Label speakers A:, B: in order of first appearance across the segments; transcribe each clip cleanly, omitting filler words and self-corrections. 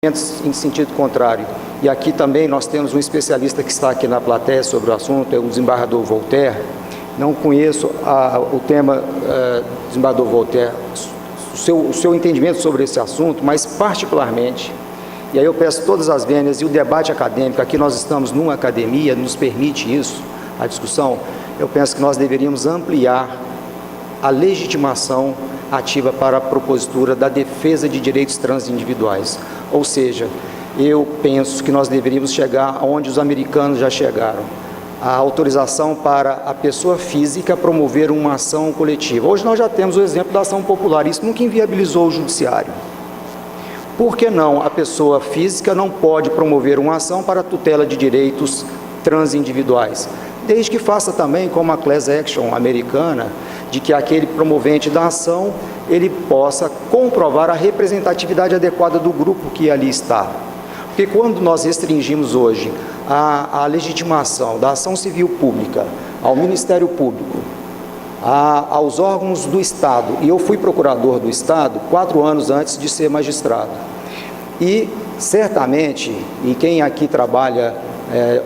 A: em sentido contrário. E aqui também nós temos um especialista que está aqui na plateia sobre o assunto, é o desembargador Voltaire. Não conheço o tema, desembargador Voltaire, o seu entendimento sobre esse assunto, mas particularmente, e aí eu peço todas as vênias, e o debate acadêmico, aqui nós estamos numa academia, nos permite isso, a discussão, eu penso que nós deveríamos ampliar a legitimação ativa para a propositura da defesa de direitos transindividuais. Ou seja, eu penso que nós deveríamos chegar onde os americanos já chegaram, a autorização para a pessoa física promover uma ação coletiva. Hoje nós já temos o exemplo da ação popular, isso nunca inviabilizou o judiciário. Por que não? A pessoa física não pode promover uma ação para a tutela de direitos transindividuais, desde que faça também como a class action americana, de que aquele promovente da ação, ele possa comprovar a representatividade adequada do grupo que ali está. Porque quando nós restringimos hoje a legitimação da ação civil pública ao Ministério Público, aos órgãos do Estado, e eu fui procurador do Estado 4 anos antes de ser magistrado, e certamente, e quem aqui trabalha,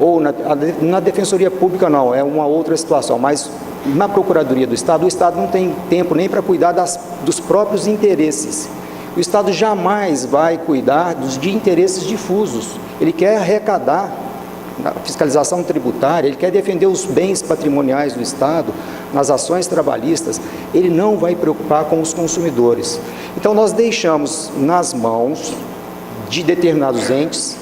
A: ou na Defensoria Pública não, é uma outra situação, mas na Procuradoria do Estado, o Estado não tem tempo nem para cuidar dos próprios interesses. O Estado jamais vai cuidar de interesses difusos. Ele quer arrecadar na fiscalização tributária, ele quer defender os bens patrimoniais do Estado, nas ações trabalhistas, ele não vai preocupar com os consumidores. Então, nós deixamos nas mãos de determinados entes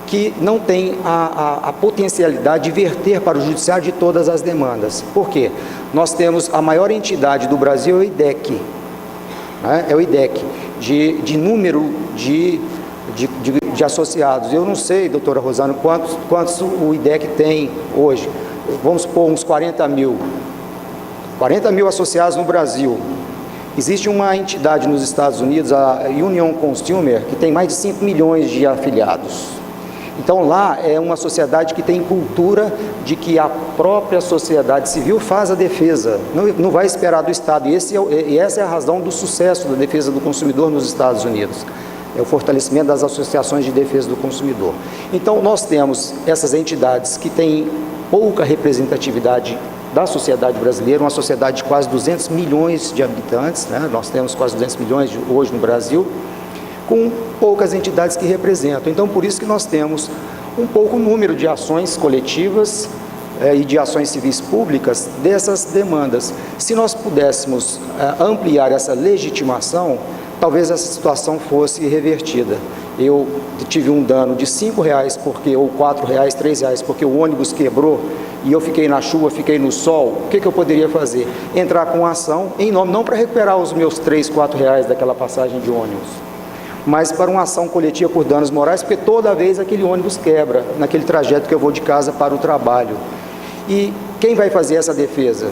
A: que não tem a potencialidade de verter para o judiciário de todas as demandas. Por quê? Nós temos a maior entidade do Brasil, é o IDEC, né? É o IDEC, de número de associados. Eu não sei, doutora Rosana, quantos o IDEC tem hoje. Vamos supor uns 40 mil associados no Brasil. Existe uma entidade nos Estados Unidos, a Union Consumer, que tem mais de 5 milhões de afiliados. Então, lá é uma sociedade que tem cultura de que a própria sociedade civil faz a defesa, não vai esperar do Estado. E essa é a razão do sucesso da defesa do consumidor nos Estados Unidos. É o fortalecimento das associações de defesa do consumidor. Então, nós temos essas entidades que têm pouca representatividade da sociedade brasileira, uma sociedade de quase 200 milhões de habitantes, né? Nós temos quase 200 milhões hoje no Brasil, com poucas entidades que representam. Então, por isso que nós temos um pouco número de ações coletivas e de ações civis públicas dessas demandas. Se nós pudéssemos ampliar essa legitimação, talvez essa situação fosse revertida. Eu tive um dano de R$5, ou R$4, R$3, porque o ônibus quebrou e eu fiquei na chuva, fiquei no sol. O que eu poderia fazer? Entrar com ação em nome, não para recuperar os meus R$3, R$4 daquela passagem de ônibus, mas para uma ação coletiva por danos morais, porque toda vez aquele ônibus quebra, naquele trajeto que eu vou de casa para o trabalho. E quem vai fazer essa defesa?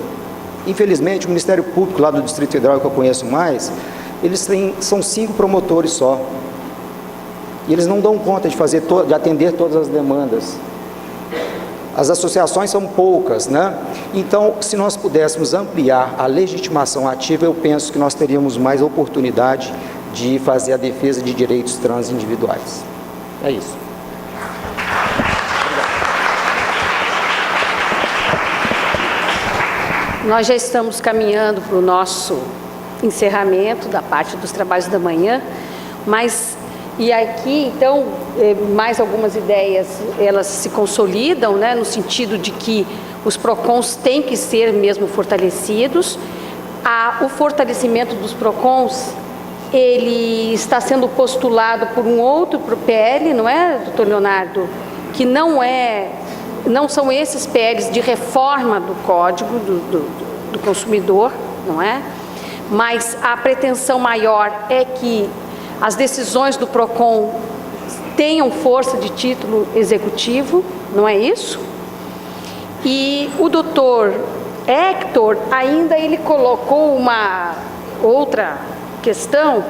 A: Infelizmente, o Ministério Público lá do Distrito Federal, que eu conheço mais, são 5 promotores só. E eles não dão conta de atender todas as demandas. As associações são poucas, né? Então, se nós pudéssemos ampliar a legitimação ativa, eu penso que nós teríamos mais oportunidade de fazer a defesa de direitos transindividuais. É isso.
B: Nós já estamos caminhando para o nosso encerramento da parte dos trabalhos da manhã, mas, e aqui, então, mais algumas ideias, elas se consolidam, né, no sentido de que os PROCONs têm que ser mesmo fortalecidos. O fortalecimento dos PROCONs, ele está sendo postulado por um outro PL, não é, doutor Leonardo? Que não são esses PLs de reforma do Código do Consumidor, não é? Mas a pretensão maior é que as decisões do PROCON tenham força de título executivo, não é isso? E o doutor Hector ainda ele colocou uma outra questão,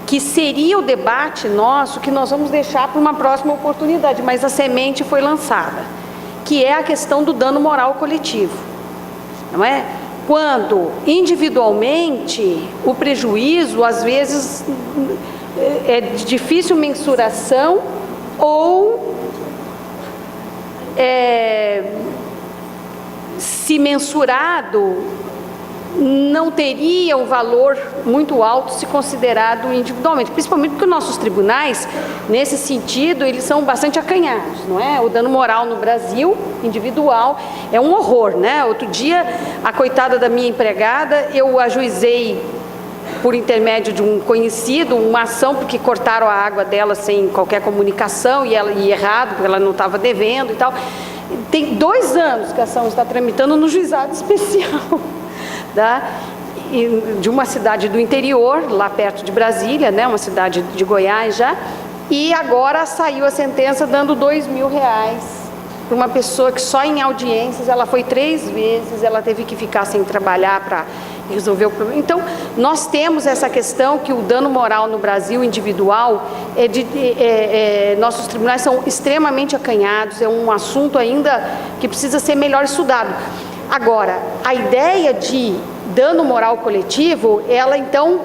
B: que seria o debate nosso, que nós vamos deixar para uma próxima oportunidade, mas a semente foi lançada, que é a questão do dano moral coletivo, não é? Quando, individualmente, o prejuízo, às vezes, é de difícil mensuração ou se mensurado não teria um valor muito alto se considerado individualmente, principalmente porque nossos tribunais, nesse sentido, eles são bastante acanhados, não é? O dano moral no Brasil, individual, é um horror, né? Outro dia, a coitada da minha empregada, eu ajuizei por intermédio de um conhecido, uma ação porque cortaram a água dela sem qualquer comunicação e errado, porque ela não estava devendo e tal. Tem 2 anos que a ação está tramitando no juizado especial de uma cidade do interior, lá perto de Brasília, né, uma cidade de Goiás já, e agora saiu a sentença dando R$2.000 para uma pessoa que só em audiências, ela foi 3 vezes, ela teve que ficar sem trabalhar para resolver o problema. Então, nós temos essa questão que o dano moral no Brasil individual, nossos tribunais são extremamente acanhados, é um assunto ainda que precisa ser melhor estudado. Agora, a ideia de dano moral coletivo, ela então,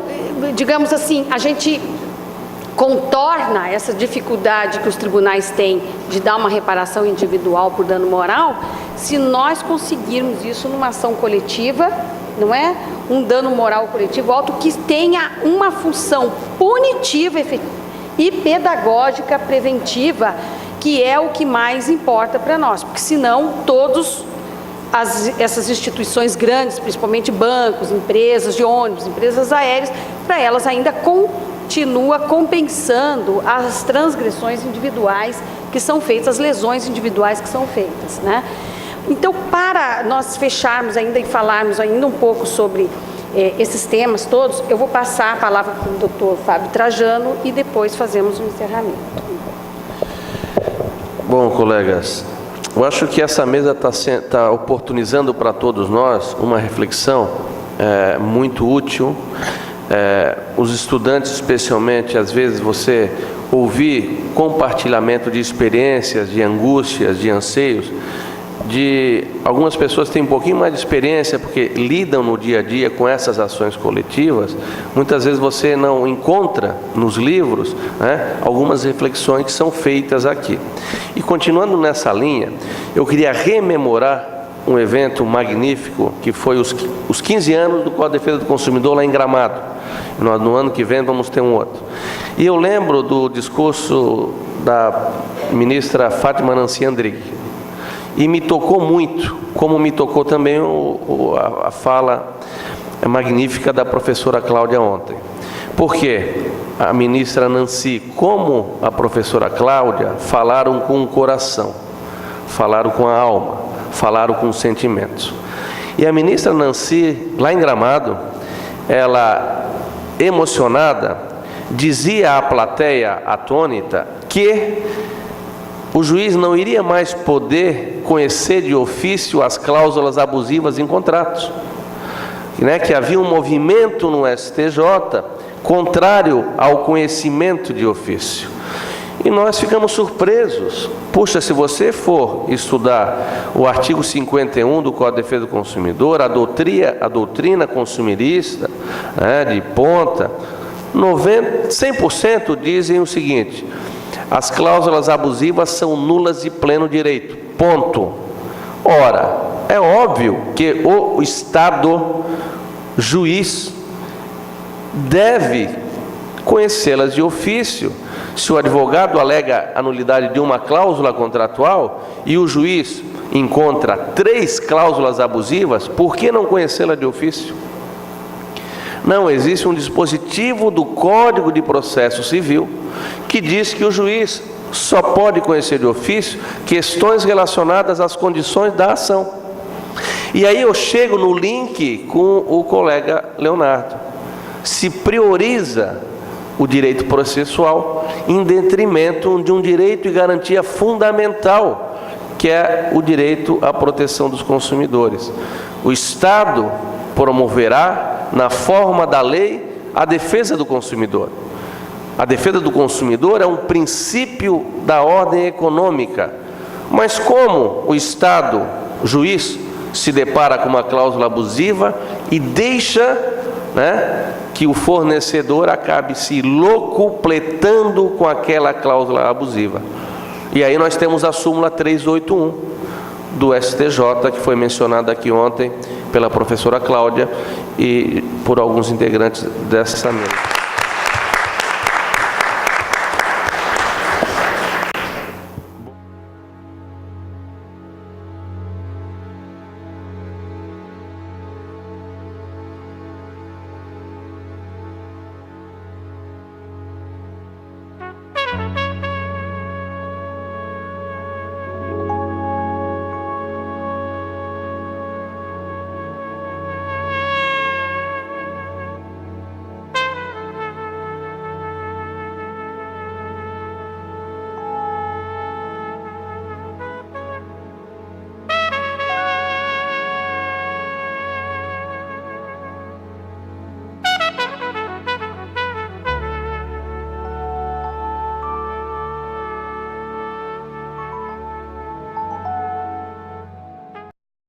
B: digamos assim, a gente contorna essa dificuldade que os tribunais têm de dar uma reparação individual por dano moral, se nós conseguirmos isso numa ação coletiva, não é? Um dano moral coletivo alto que tenha uma função punitiva e pedagógica preventiva, que é o que mais importa para nós, porque senão essas instituições grandes, principalmente bancos, empresas de ônibus, empresas aéreas, para elas ainda continua compensando as transgressões individuais que são feitas, as lesões individuais que são feitas, né? Então, para nós fecharmos ainda e falarmos ainda um pouco sobre esses temas todos, eu vou passar a palavra para o doutor Fábio Trajano e depois fazemos um encerramento.
C: Bom, colegas, eu acho que essa mesa está oportunizando para todos nós uma reflexão muito útil. Os estudantes, especialmente, às vezes você ouvir compartilhamento de experiências, de angústias, de anseios, de algumas pessoas que têm um pouquinho mais de experiência porque lidam no dia a dia com essas ações coletivas. Muitas vezes você não encontra nos livros, né, algumas reflexões que são feitas aqui. E continuando nessa linha, eu queria rememorar um evento magnífico que foi os 15 anos do Código de Defesa do Consumidor lá em Gramado. No ano que vem vamos ter um outro. E eu lembro do discurso da ministra Fátima Nancy Andrighi. E me tocou muito, como me tocou também a fala magnífica da professora Cláudia ontem. Porque a ministra Nancy, como a professora Cláudia, falaram com o coração, falaram com a alma, falaram com os sentimentos. E a ministra Nancy, lá em Gramado, ela, emocionada, dizia à plateia atônita que o juiz não iria mais poder conhecer de ofício as cláusulas abusivas em contratos, né? Que havia um movimento no STJ contrário ao conhecimento de ofício. E nós ficamos surpresos. Puxa, se você for estudar o artigo 51 do Código de Defesa do Consumidor, a doutrina consumirista, né, de ponta, 100% dizem o seguinte: as cláusulas abusivas são nulas de pleno direito, ponto. Ora, é óbvio que o Estado, juiz, deve conhecê-las de ofício. Se o advogado alega a nulidade de uma cláusula contratual e o juiz encontra 3 cláusulas abusivas, por que não conhecê-la de ofício? Não, existe um dispositivo do Código de Processo Civil que diz que o juiz só pode conhecer de ofício questões relacionadas às condições da ação. E aí eu chego no link com o colega Leonardo. Se prioriza o direito processual em detrimento de um direito e garantia fundamental, que é o direito à proteção dos consumidores. O Estado promoverá, na forma da lei, a defesa do consumidor. A defesa do consumidor é um princípio da ordem econômica. Mas como o Estado, juiz, se depara com uma cláusula abusiva e deixa, né, que o fornecedor acabe se locupletando com aquela cláusula abusiva. E aí nós temos a súmula 381 do STJ, que foi mencionada aqui ontem pela professora Cláudia e por alguns integrantes dessa mesa.